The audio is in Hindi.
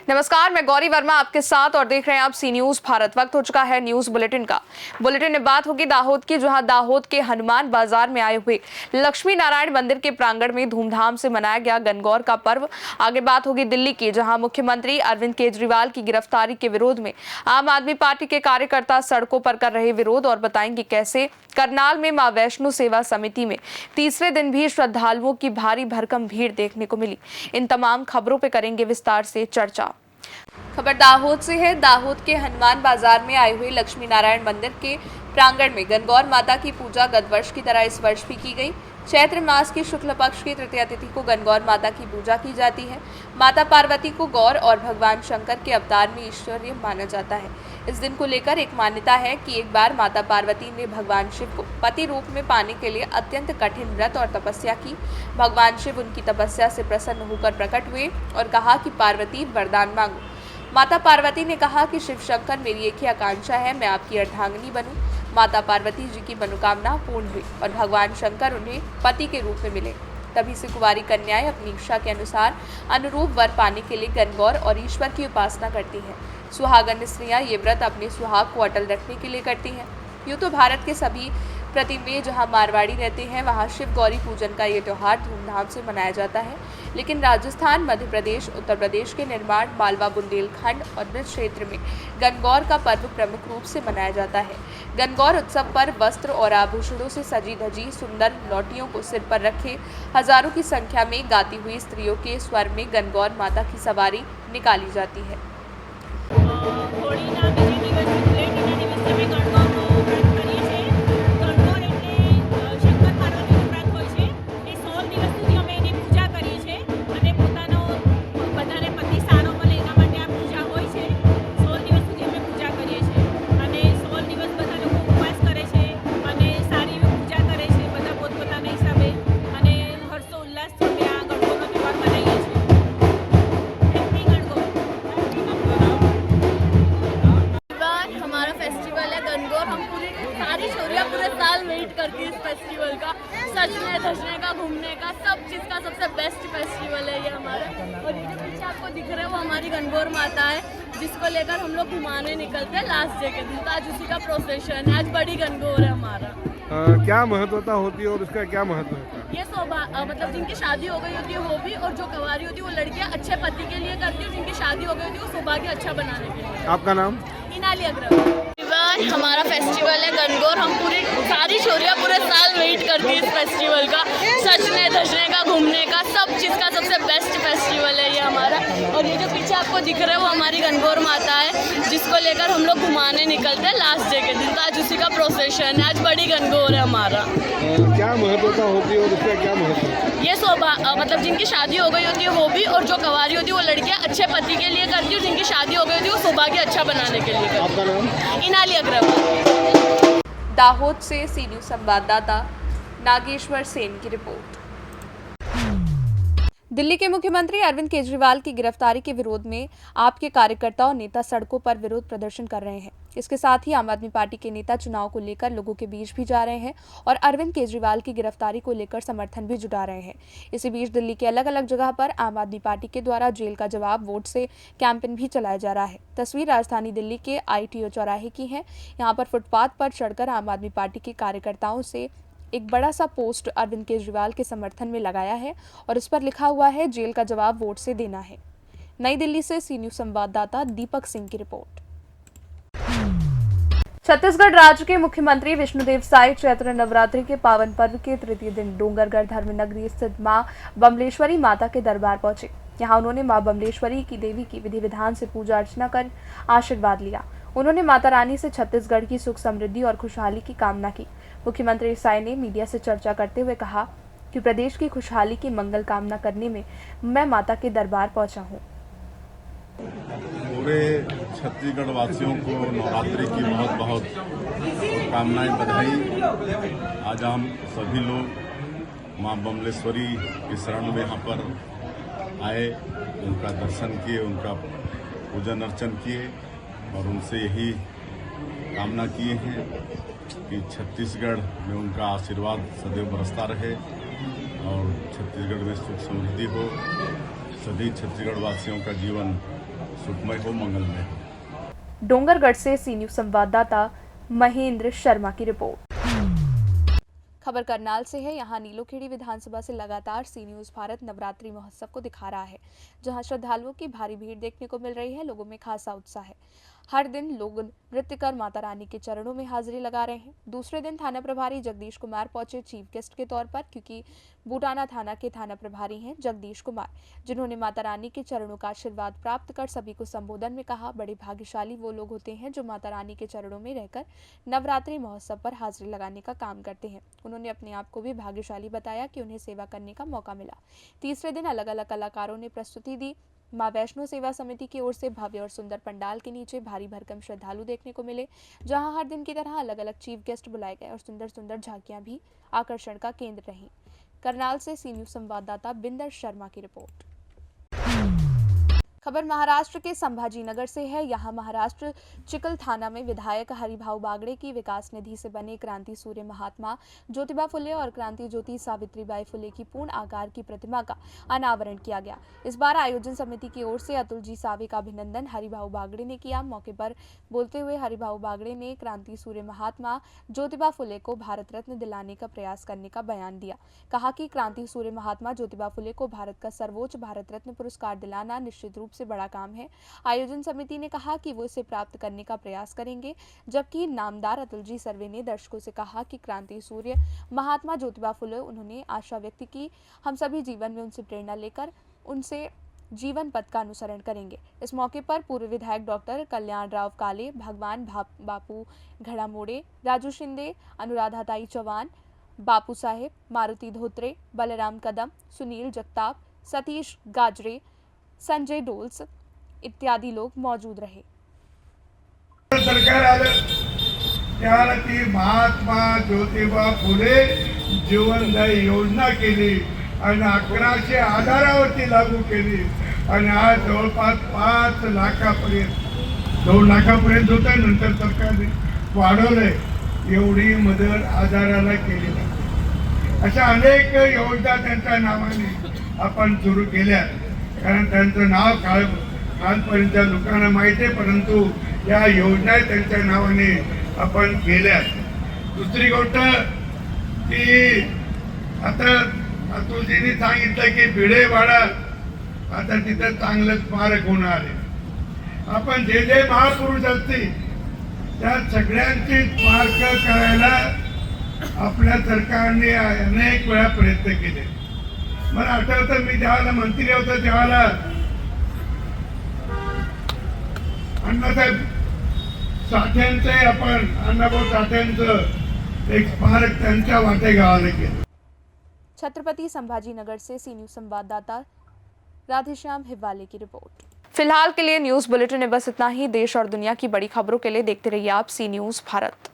नमस्कार, मैं गौरी वर्मा आपके साथ और देख रहे हैं आप सी न्यूज भारत। वक्त हो चुका है न्यूज बुलेटिन का। बुलेटिन में बात होगी दाहोद की, जहां दाहोद के हनुमान बाजार में आए हुए लक्ष्मी नारायण मंदिर के प्रांगण में धूमधाम से मनाया गया गणगौर का पर्व। आगे बात होगी दिल्ली की, जहां मुख्यमंत्री अरविंद केजरीवाल की गिरफ्तारी के विरोध में आम आदमी पार्टी के कार्यकर्ता सड़कों पर कर रहे विरोध, और बताएंगे कैसे करनाल में मां वैष्णो सेवा समिति में तीसरे दिन भी श्रद्धालुओं की भारी भरकम भीड़ देखने को मिली। इन तमाम खबरों पर करेंगे विस्तार से चर्चा। खबर दाहोद से है। दाहोद के हनुमान बाजार में आए हुए लक्ष्मी नारायण मंदिर के प्रांगण में गणगौर माता की पूजा गत वर्ष की तरह इस वर्ष भी की गई। चैत्र मास की शुक्ल पक्ष की तृतीया तिथि को गणगौर माता की पूजा की जाती है। माता पार्वती को गौर और भगवान शंकर के अवतार में ईश्वरीय माना जाता है। इस दिन को लेकर एक मान्यता है कि एक बार माता पार्वती ने भगवान शिव को पति रूप में पाने के लिए अत्यंत कठिन व्रत और तपस्या की। भगवान शिव उनकी तपस्या से प्रसन्न होकर प्रकट हुए और कहा कि पार्वती वरदान मांगो। माता पार्वती ने कहा कि शिव शंकर, मेरी एक ही आकांक्षा है, मैं आपकी अर्धांगिनी बनूं। माता पार्वती जी की मनोकामना पूर्ण हुई और भगवान शंकर उन्हें पति के रूप में मिले। तभी से कुंवारी कन्याएं अपनी इच्छा के अनुरूप वर पाने के लिए गणगौर और ईश्वर की उपासना करती हैं। सुहागन स्त्रियां ये व्रत अपने सुहाग को अटल रखने के लिए करती हैं। यूँ तो भारत के सभी प्रति में जहाँ मारवाड़ी रहते हैं, वहाँ शिव गौरी पूजन का ये त्यौहार धूमधाम से मनाया जाता है। लेकिन राजस्थान, मध्य प्रदेश, उत्तर प्रदेश के निर्माण, मालवा, बुंदेलखंड और ब्रज क्षेत्र में गणगौर का पर्व प्रमुख रूप से मनाया जाता है। गणगौर उत्सव पर वस्त्र और आभूषणों से सजी धजी सुंदर लौटियों को सिर पर रखे हजारों की संख्या में गाती हुई स्त्रियों के स्वर में गणगौर माता की सवारी निकाली जाती है। पूरे साल वेट करती है इस फेस्टिवल का, सजने धजने का, घूमने का, सब चीज़ का सबसे बेस्ट फेस्टिवल है ये हमारा। और ये जो पीछे आपको दिख रहा है वो हमारी गणगौर माता है, जिसको लेकर हम लोग घुमाने निकलते हैं लास्ट डे के दिन। तो आज उसी का प्रोसेशन है, आज बड़ी गणगौर है हमारा। क्या महत्वता होती है और इसका क्या महत्व है? ये मतलब जिनकी शादी हो गई होती है वो भी, और जो कुंवारी होती है वो लड़कियां अच्छे पति के लिए करती है, जिनकी शादी हो गई होती है वो सौभाग्य अच्छा बनाने के लिए। आपका नाम? इनाली अग्रवाल। हमारा फेस्टिवल है गणगौर, हम पूरी सारी छोरियाँ पूरे साल वेट करती है इस फेस्टिवल का, सजने धजने का, घूमने का, सब चीज़ का सबसे बेस्ट फेस्टिवल है ये हमारा। और ये जो पीछे आपको दिख रहा है वो हमारी गणगौर माता है, जिसको लेकर हम लोग घुमाने निकलते हैं लास्ट डे के दिन। तो आज उसी का प्रोसेशन है, आज बड़ी गणगौर है हमारा। क्या महत्वता होती है और इसका क्या महत्व है? ये मतलब जिनकी शादी हो गई होती है वो भी, और जो कुंवारी होती है वो लड़कियां अच्छे पति के लिए करती है, और जिनकी शादी हो गई होती है वो सौभाग्य अच्छा बनाने के लिए करती है। आपका नाम? इनाली अग्रवाल। दाहोद से सी न्यूज संवाददाता नागेश्वर सेन की रिपोर्ट। दिल्ली के मुख्यमंत्री अरविंद केजरीवाल की गिरफ्तारी के विरोध में आप के कार्यकर्ता और नेता सड़कों पर विरोध प्रदर्शन कर रहे हैं। इसके साथ ही आम आदमी पार्टी के नेता चुनाव को लेकर लोगों के बीच भी जा रहे हैं और अरविंद केजरीवाल की गिरफ्तारी को लेकर समर्थन भी जुटा रहे हैं। इसी बीच दिल्ली के अलग अलग जगह पर आम आदमी पार्टी के द्वारा जेल का जवाब वोट से कैंपेन भी चलाया जा रहा है। तस्वीर राजधानी दिल्ली के ITO चौराहे की है। यहाँ पर फुटपाथ पर चढ़कर आम आदमी पार्टी के कार्यकर्ताओं से एक बड़ा सा पोस्ट अरविंद केजरीवाल के समर्थन में लगाया है और इस पर लिखा हुआ है, जेल का जवाब वोट से देना है। नई दिल्ली से सी न्यूज संवाददाता दीपक सिंह की रिपोर्ट। छत्तीसगढ़ राज्य के मुख्यमंत्री विष्णुदेव साय चैत्र नवरात्रि के पावन पर्व के तृतीय दिन डोंगरगढ़ धर्मनगरी स्थित मां बमलेश्वरी माता के दरबार पहुंचे। यहां उन्होंने मां बमलेश्वरी की देवी की विधि विधान से पूजा अर्चना कर आशीर्वाद लिया। उन्होंने माता रानी से छत्तीसगढ़ की सुख समृद्धि और खुशहाली की कामना की। मुख्यमंत्री साय ने मीडिया से चर्चा करते हुए कहा कि प्रदेश की खुशहाली की मंगल कामना करने में मैं माता के दरबार पहुंचा हूं। पूरे छत्तीसगढ़ वासियों को नवरात्रि की बहुत बहुत कामनाएं, बधाई। आज हम सभी लोग मां बमलेश्वरी की शरण में यहाँ पर आए, उनका दर्शन किए, उनका पूजन अर्चन किए और उनसे यही कामना किए हैं कि छत्तीसगढ़ में उनका आशीर्वाद सदैव बरसता रहे और छत्तीसगढ़ में सुख समृद्धि हो, सभी छत्तीसगढ़ वासियों का जीवन सुखमय हो, मंगलमय हो। डोंगरगढ़ से सी न्यूज संवाददाता महेंद्र शर्मा की रिपोर्ट। खबर करनाल से है। यहाँ नीलोखेड़ी विधानसभा से लगातार सी न्यूज भारत नवरात्रि महोत्सव को दिखा रहा है, जहाँ श्रद्धालुओं की भारी भीड़ देखने को मिल रही है। लोगों में खासा उत्साह है। हर दिन लोग नृत्य कर माता रानी के चरणों में हाजिरी लगा रहे हैं। दूसरे दिन थाना प्रभारी जगदीश कुमार पहुंचे चीफ गेस्ट के तौर पर, क्योंकि बूटाना थाना के थाना प्रभारी हैं जगदीश कुमार, जिन्होंने माता रानी के चरणों का आशीर्वाद प्राप्त कर सभी को संबोधन में कहा, बड़े भाग्यशाली वो लोग होते हैं जो माता रानी के चरणों में रहकर नवरात्रि महोत्सव पर हाजिरी लगाने का काम करते हैं। उन्होंने अपने आप को भी भाग्यशाली बताया कि उन्हें सेवा करने का मौका मिला। तीसरे दिन अलग अलग कलाकारों ने प्रस्तुति दी। मां वैष्णो सेवा समिति की ओर से भव्य और सुंदर पंडाल के नीचे भारी भरकम श्रद्धालु देखने को मिले, जहां हर दिन की तरह अलग अलग चीफ गेस्ट बुलाए गए और सुंदर सुंदर झांकियां भी आकर्षण का केंद्र रहीं। करनाल से सी न्यूज संवाददाता बिंदर शर्मा की रिपोर्ट। खबर महाराष्ट्र के संभाजीनगर से है। यहाँ महाराष्ट्र चिकल थाना में विधायक हरिभाऊ बागड़े की विकास निधि से बने क्रांति सूर्य महात्मा ज्योतिबा फुले और क्रांति ज्योति सावित्रीबाई फुले की पूर्ण आकार की प्रतिमा का अनावरण किया गया। इस बार आयोजन समिति की ओर से अतुल जी सावे का अभिनंदन हरिभाऊ बागड़े ने किया। मौके पर बोलते हुए हरिभाऊ बागड़े ने क्रांति सूर्य महात्मा ज्योतिबा फुले को भारत रत्न दिलाने का प्रयास करने का बयान दिया। कहा कि क्रांति सूर्य महात्मा ज्योतिबा फुले को भारत का सर्वोच्च भारत रत्न पुरस्कार दिलाना निश्चित रूप से बड़ा काम है। आयोजन समिति ने कहा कि वो इसे प्राप्त करने का प्रयास करेंगे, जबकि नामदार अतुल जी सर्वे ने दर्शकों से कहा कि क्रांति सूर्य महात्मा ज्योतिबा फुले, उन्होंने आशा व्यक्त की हम सभी जीवन में उनसे प्रेरणा लेकर उनसे जीवन पथ का अनुसरण करेंगे। इस मौके पर पूर्व विधायक डॉक्टर कल्याण राव काले, भगवान बापू घड़ामोड़े, राजू शिंदे, अनुराधाताई चौहान, बापू साहेब, मारुति धोत्रे, बलराम कदम, सुनील जगताप, सतीश गाजरे, संजय डोल्स इत्यादि लोग मौजूद रहे। सरकार आलं त्याला ती महात्मा ज्योतिबा फुले जीवनदायी योजना केली आणि 1100 आधारावरती लागू केली आणि आज जवळपास 5 लाखापर्यंत 2 लाखापर्यंत होतं, नंतर सरकारने वाढवलंय। एवढी मदत आधाराला केली जाते। अशा अनेक योजना त्यांच्या नावाने आपण सुरू केल्या, कारण त्यांचं नाव कालपर्यंत लोकांना माहिती आहे, परंतु या योजना त्यांच्या नावाने आपण केल्या। दुसरी गोष्ट की आता अतुलजींनी सांगितलं की भिडेवाडा आता तिथं चांगलं स्मारक होणार आहे। आपण जे जे महापुरुष असतील त्या सगळ्यांची स्मारक करायला आपल्या सरकारने अनेक वेळा प्रयत्न केले। मला आठवतं मी ज्यावेळेला मंत्री होतो त्यावेळेला अण्णासाहेब साठ्यांचे आपण अण्णाभाऊ साठ्यांचं एक स्मारक त्यांच्या वाटे गावाला केलं। छत्रपति संभाजीनगर से सी न्यूज संवाददाता राधेश्याम हिब्बाले की रिपोर्ट। फिलहाल के लिए न्यूज बुलेटिन में बस इतना ही। देश और दुनिया की बड़ी खबरों के लिए देखते रहिए आप सी न्यूज भारत।